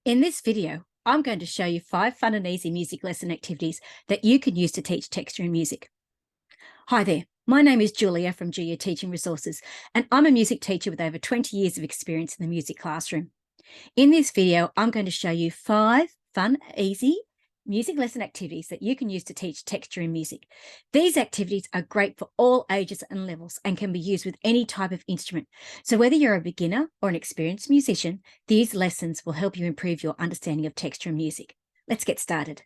In this video, I'm going to show you 5 fun and easy music lesson activities that you can use to teach texture in music. Hi there, my name is Jooya from Jooya Teaching Resources, and I'm a music teacher with over 20 years of experience in the music classroom. In this video, I'm going to show you 5 fun, easy music lesson activities that you can use to teach texture in music. These activities are great for all ages and levels and can be used with any type of instrument. So whether you're a beginner or an experienced musician, these lessons will help you improve your understanding of texture in music. Let's get started.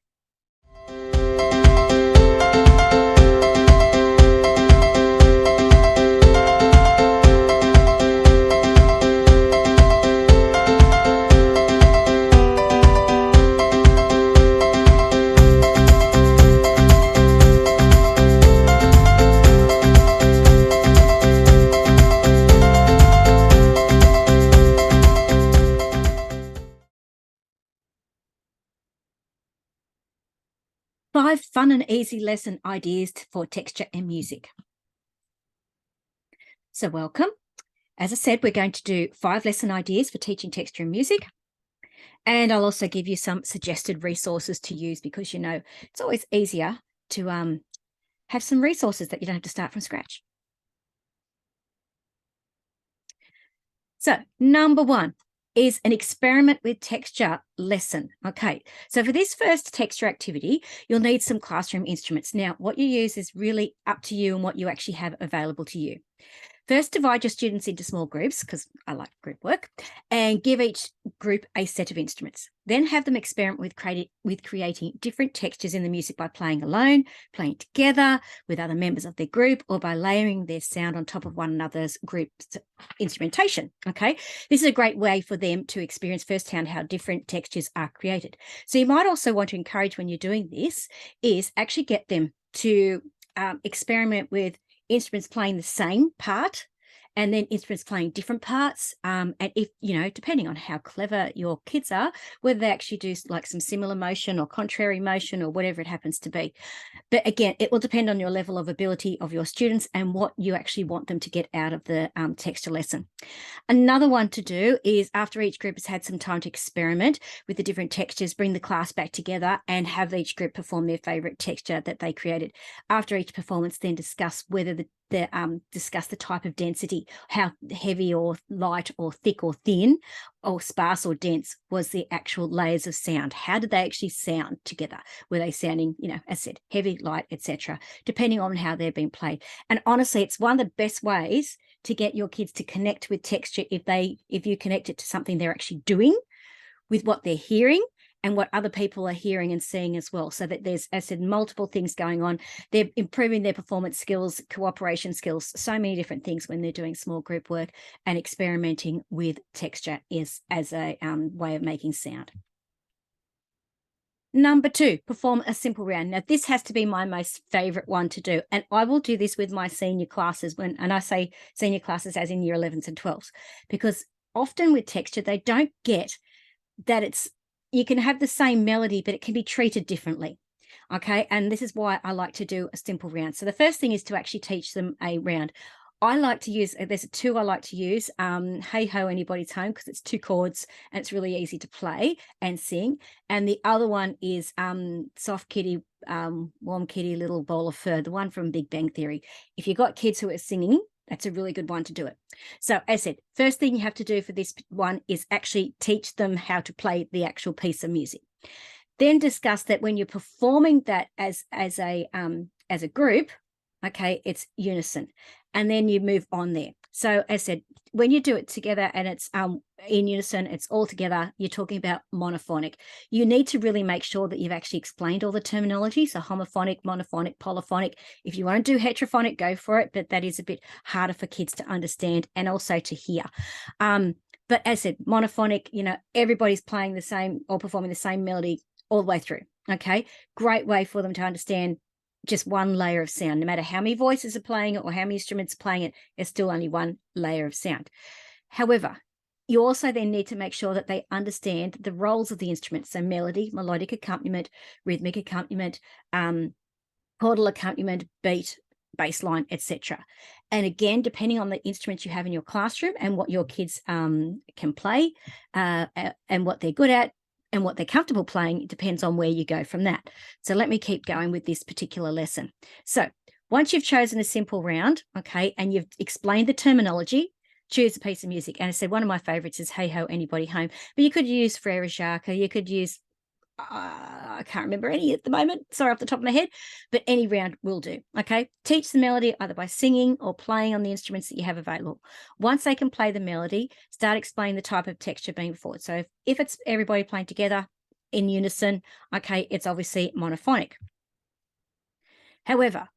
Five fun and easy lesson ideas for texture and music. So welcome. As I said, we're going to do 5 lesson ideas for teaching texture and music. And I'll also give you some suggested resources to use because, you know, it's always easier to have some resources that you don't have to start from scratch. So number 1 is an experiment with texture lesson. Okay, so for this first texture activity, you'll need some classroom instruments. Now, what you use is really up to you and what you actually have available to you. First, divide your students into small groups, because I like group work, and give each group a set of instruments. Then have them experiment with creating different textures in the music by playing alone, playing together with other members of their group, or by layering their sound on top of one another's group's instrumentation. Okay, this is a great way for them to experience firsthand how different textures are created. So you might also want to encourage, when you're doing this, is actually get them to experiment with instruments playing the same part and then instruments playing different parts. And if, you know, depending on how clever your kids are, whether they actually do like some similar motion or contrary motion or whatever it happens to be. But again, it will depend on your level of ability of your students and what you actually want them to get out of the texture lesson. Another one to do is, after each group has had some time to experiment with the different textures, bring the class back together and have each group perform their favorite texture that they created. After each performance, then discuss whether discuss the type of density, how heavy or light or thick or thin or sparse or dense was the actual layers of sound. How did they actually sound together? Were they sounding, you know, as I said, heavy, light, etc., depending on how they're being played. And honestly, it's one of the best ways to get your kids to connect with texture if you connect it to something they're actually doing with what they're hearing and what other people are hearing and seeing as well, so that there's, as I said, multiple things going on. They're improving their performance skills, cooperation skills, so many different things when they're doing small group work and experimenting with texture as a way of making sound. Number 2, perform a simple round. Now, this has to be my most favorite one to do, and I will do this with my senior classes and I say senior classes as in year 11s and 12s, because often with texture, they don't get that you can have the same melody, but it can be treated differently. Okay, and this is why I like to do a simple round. So the first thing is to actually teach them a round. I like to use, there's 2 I like to use, Hey Ho Anybody's Home, because it's 2 chords and it's really easy to play and sing. And the other one is Soft Kitty, Warm Kitty, Little Ball of Fur, the one from Big Bang Theory. If you've got kids who are singing, that's a really good one to do it. So as I said, first thing you have to do for this one is actually teach them how to play the actual piece of music. Then discuss that when you're performing that as a group, okay, it's unison. And then you move on there. So as I said, when you do it together and it's in unison, it's all together, you're talking about monophonic. You need to really make sure that you've actually explained all the terminology. So homophonic, monophonic, polyphonic. If you want to do heterophonic, go for it, but that is a bit harder for kids to understand and also to hear. But as I said, monophonic, you know, everybody's playing the same or performing the same melody all the way through. Okay, great way for them to understand just one layer of sound. No matter how many voices are playing it or how many instruments are playing it, it's still only one layer of sound. However, you also then need to make sure that they understand the roles of the instruments. So melody, melodic accompaniment, rhythmic accompaniment, chordal accompaniment, beat, bass line, etc. And again, depending on the instruments you have in your classroom and what your kids can play and what they're good at, and what they're comfortable playing, it depends on where you go from that. So let me keep going with this particular lesson. So once you've chosen a simple round, okay, and you've explained the terminology, choose a piece of music. And I said one of my favorites is Hey Ho, Anybody Home, but you could use Frere Jacques, you could use I can't remember any at the moment, sorry, off the top of my head, but any round will do, okay? Teach the melody either by singing or playing on the instruments that you have available. Once they can play the melody, start explaining the type of texture being forward. So if it's everybody playing together in unison, okay, it's obviously monophonic. However,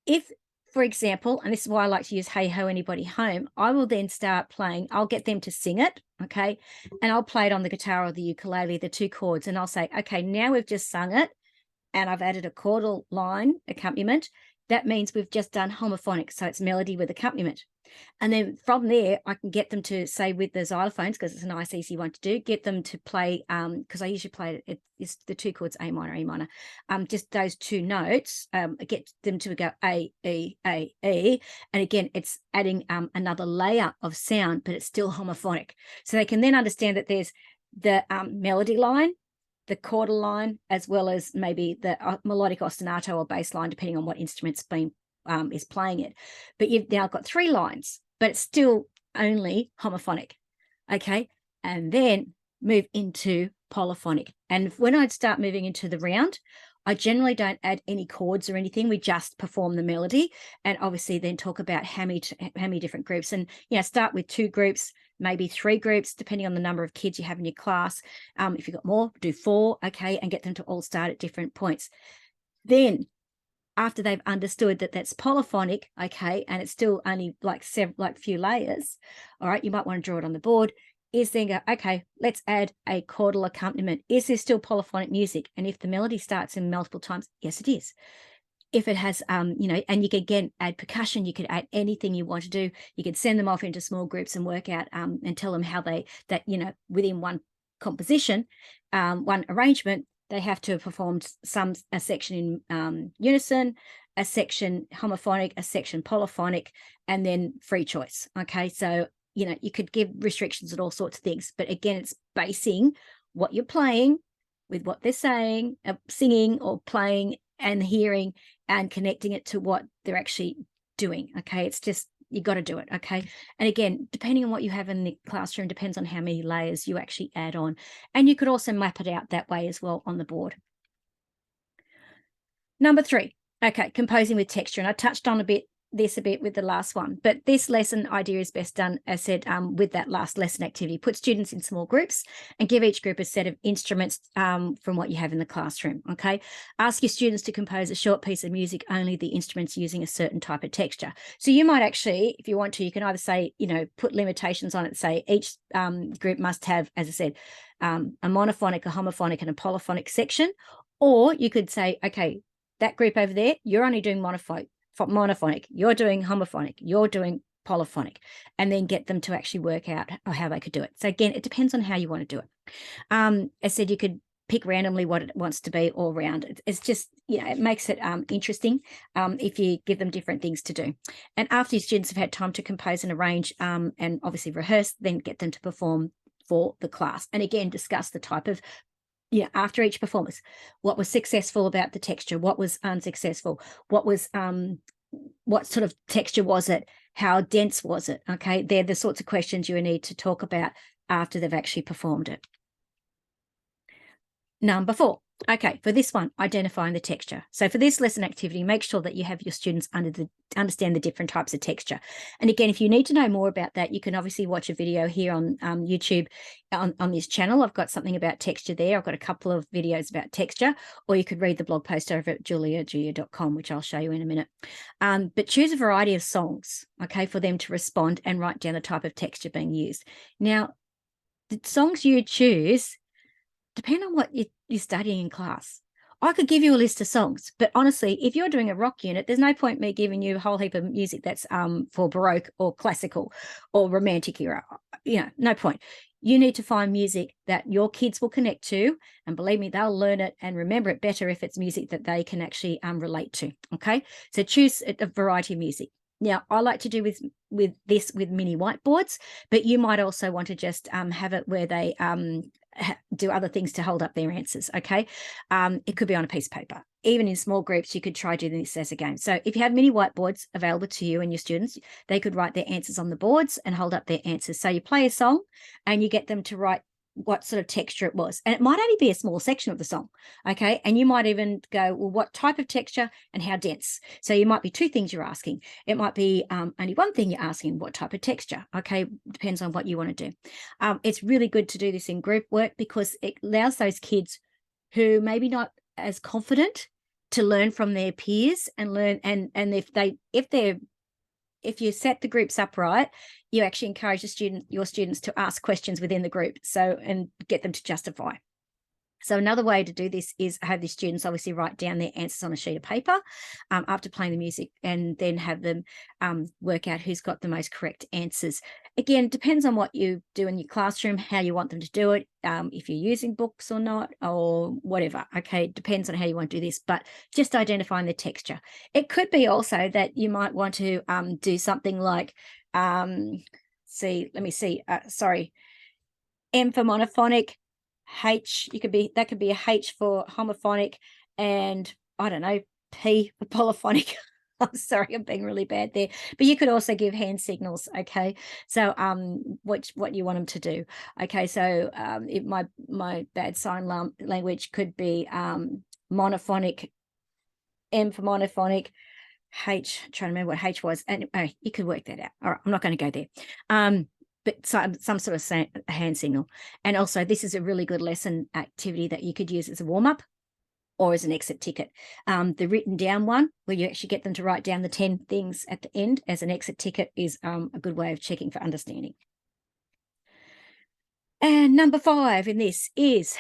if, for example, and this is why I like to use Hey Ho, Anybody Home, I will then start playing, I'll get them to sing it, okay, and I'll play it on the guitar or the ukulele, the 2 chords, and I'll say, okay, now we've just sung it, and I've added a chordal line accompaniment. That means we've just done homophonic, so it's melody with accompaniment. And then from there, I can get them to say with the xylophones, because it's a nice, easy one to do, get them to play, because I usually play it's the 2 chords, A minor, E minor, just those 2 notes, get them to go A, E, A, E. And again, it's adding another layer of sound, but it's still homophonic. So they can then understand that there's the melody line, the chordal line, as well as maybe the melodic ostinato or bass line, depending on what instrument's been is playing it. But you've now got 3 lines, but it's still only homophonic, okay? And then move into polyphonic. And when I start moving into the round, I generally don't add any chords or anything. We just perform the melody, and obviously then talk about how many different groups. And start with 2 groups, maybe 3 groups, depending on the number of kids you have in your class. If you've got more, do 4, okay, and get them to all start at different points. Then after they've understood that that's polyphonic, okay, and it's still only like few layers, all right, you might want to draw it on the board, is then go, okay, let's add a chordal accompaniment. Is there still polyphonic music? And if the melody starts in multiple times, yes, it is. If it has, and you can again add percussion, you could add anything you want to do. You could send them off into small groups and work out and tell them how within one composition, one arrangement, they have to have performed a section in unison, a section homophonic, a section polyphonic, and then free choice. Okay, so you could give restrictions and all sorts of things, but again, it's basing what you're playing with what they're saying, singing or playing and hearing, and connecting it to what they're actually doing. Okay, it's just you got to do it. Okay, and again, depending on what you have in the classroom, depends on how many layers you actually add on, and you could also map it out that way as well on the board. Number 3, okay, composing with texture, and I touched on this a bit with the last one, but this lesson idea is best done, as said, with that last lesson activity. Put students in small groups and give each group a set of instruments from what you have in the classroom, okay? Ask your students to compose a short piece of music, only the instruments using a certain type of texture. So you might actually, if you want to, you can either say, put limitations on it, say each group must have, as I said, a monophonic, a homophonic, and a polyphonic section, or you could say, okay, that group over there, you're only doing monophonic, you're doing homophonic, you're doing polyphonic, and then get them to actually work out how they could do it. So again, it depends on how you want to do it. As I said, you could pick randomly what it wants to be all round. It's just, it makes it interesting if you give them different things to do. And after your students have had time to compose and arrange and obviously rehearse, then get them to perform for the class. And again, discuss the type of after each performance, what was successful about the texture, what was unsuccessful, what sort of texture was it, how dense was it? Okay, they're the sorts of questions you need to talk about after they've actually performed it. Number 4, okay, for this one, identifying the texture. So for this lesson activity, make sure that you have your students understand the different types of texture. And again, if you need to know more about that, you can obviously watch a video here on YouTube on this channel. I've got something about texture there. I've got a couple of videos about texture, or you could read the blog post over at jooya.com, which I'll show you in a minute. But choose a variety of songs, okay, for them to respond and write down the type of texture being used. Now, the songs you choose depend on what you're studying in class. I could give you a list of songs, but honestly, if you're doing a rock unit, there's no point me giving you a whole heap of music that's for Baroque or classical or romantic era. No point. You need to find music that your kids will connect to, and believe me, they'll learn it and remember it better if it's music that they can actually relate to. Okay, so choose a variety of music. Now, I like to do with mini whiteboards, but you might also want to just have it where they do other things to hold up their answers, okay? It could be on a piece of paper. Even in small groups, you could try doing this as a game. So if you have mini whiteboards available to you and your students, they could write their answers on the boards and hold up their answers. So you play a song and you get them to write what sort of texture it was. And it might only be a small section of the song, okay? And you might even go, well, what type of texture and how dense? So you might be two things you're asking. It might be only one thing you're asking, what type of texture, okay? Depends on what you want to do. It's really good to do this in group work because it allows those kids who maybe not as confident to learn from their peers and learn. And if you set the groups up right, you actually encourage your students to ask questions within the group, and get them to justify. So another way to do this is have the students obviously write down their answers on a sheet of paper after playing the music, and then have them work out who's got the most correct answers. Again, depends on what you do in your classroom, how you want them to do it, if you're using books or not, or whatever. Okay, it depends on how you want to do this, but just identifying the texture. It could be also that you might want to do something like, M for monophonic, H, that could be a H for homophonic, and I don't know, P for polyphonic. I'm sorry, I'm being really bad there. But you could also give hand signals, okay? So what you want them to do. Okay, so my bad sign language could be monophonic, M for monophonic, H, trying to remember what H was, and you could work that out. All right, I'm not going to go there. But some sort of hand signal. And also, this is a really good lesson activity that you could use as a warm-up or as an exit ticket. The written down one, where you actually get them to write down the 10 things at the end as an exit ticket, is a good way of checking for understanding. And number 5 in this is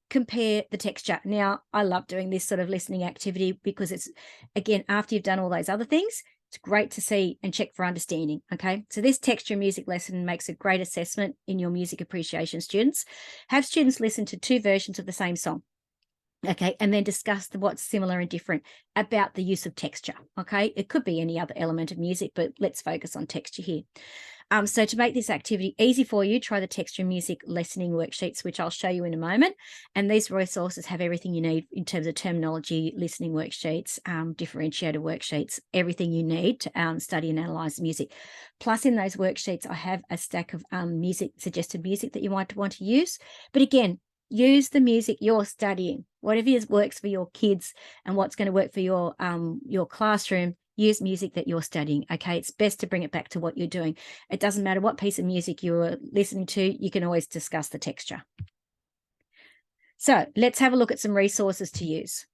compare the texture. Now, I love doing this sort of listening activity because it's, again, after you've done all those other things, it's great to see and check for understanding, okay? So this texture music lesson makes a great assessment in your music appreciation students. Have students listen to 2 versions of the same song, okay? And then discuss what's similar and different about the use of texture, okay? It could be any other element of music, but let's focus on texture here. So to make this activity easy for you, try the texture music listening worksheets, which I'll show you in a moment. And these resources have everything you need in terms of terminology, listening worksheets, differentiator worksheets, everything you need to study and analyze music. Plus, in those worksheets, I have a stack of suggested music that you might want to use. But again, use the music you're studying. Whatever works for your kids and what's going to work for your classroom, use music that you're studying, okay? It's best to bring it back to what you're doing. It doesn't matter what piece of music you're listening to, you can always discuss the texture. So let's have a look at some resources to use.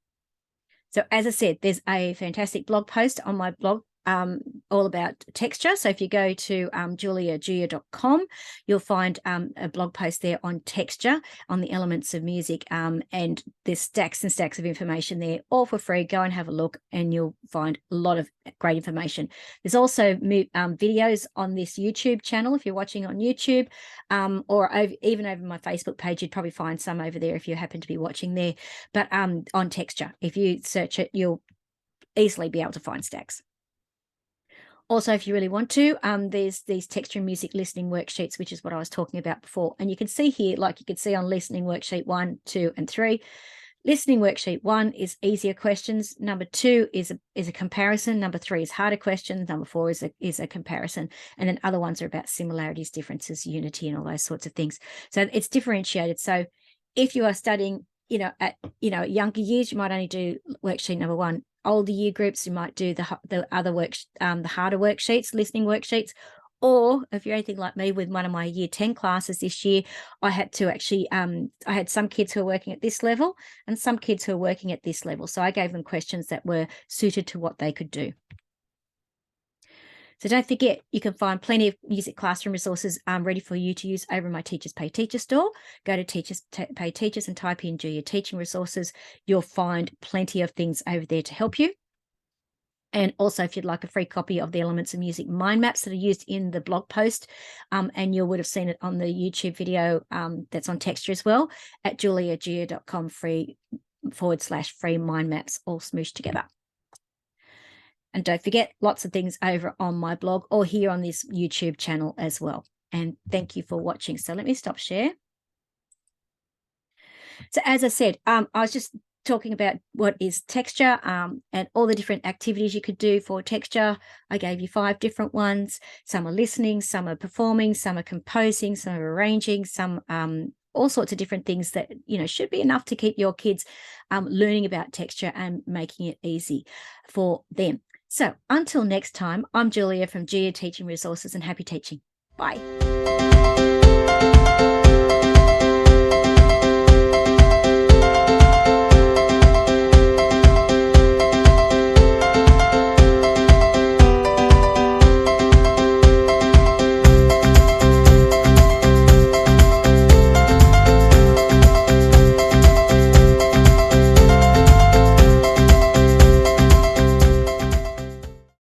So as I said, there's a fantastic blog post on my blog all about texture. So if you go to jooya.com, you'll find a blog post there on texture, on the elements of music, and there's stacks and stacks of information there, all for free. Go and have a look and you'll find a lot of great information. There's also videos on this YouTube channel if you're watching on YouTube, or even over my Facebook page. You'd probably find some over there if you happen to be watching there. But on texture, if you search it, you'll easily be able to find stacks. Also, if you really want to, there's these texture and music listening worksheets, which is what I was talking about before. And you can see here, like you could see on listening worksheet 1, 2, and 3, listening worksheet 1 is easier questions. Number 2 is a comparison. Number 3 is harder questions. Number 4 is a comparison. And then other ones are about similarities, differences, unity, and all those sorts of things. So it's differentiated. So if you are studying, at younger years, you might only do worksheet number 1. Older year groups, you might do the other the harder worksheets, listening worksheets. Or if you're anything like me, with one of my year 10 classes this year, I had to actually, I had some kids who are working at this level and some kids who are working at this level. So I gave them questions that were suited to what they could do. So don't forget, you can find plenty of music classroom resources ready for you to use over my Teachers Pay Teachers store. Go to Teachers Pay Teachers and type in Jooya Teaching Resources. You'll find plenty of things over there to help you. And also, if you'd like a free copy of the Elements of Music mind maps that are used in the blog post, and you would have seen it on the YouTube video that's on texture as well, at jooya.com /free mind maps, all smooshed together. And don't forget, lots of things over on my blog or here on this YouTube channel as well. And thank you for watching. So let me stop share. So as I said, I was just talking about what is texture and all the different activities you could do for texture. I gave you 5 different ones. Some are listening, some are performing, some are composing, some are arranging, some all sorts of different things that, you know, should be enough to keep your kids learning about texture and making it easy for them. So until next time, I'm Jooya from Jooya Teaching Resources, and happy teaching. Bye.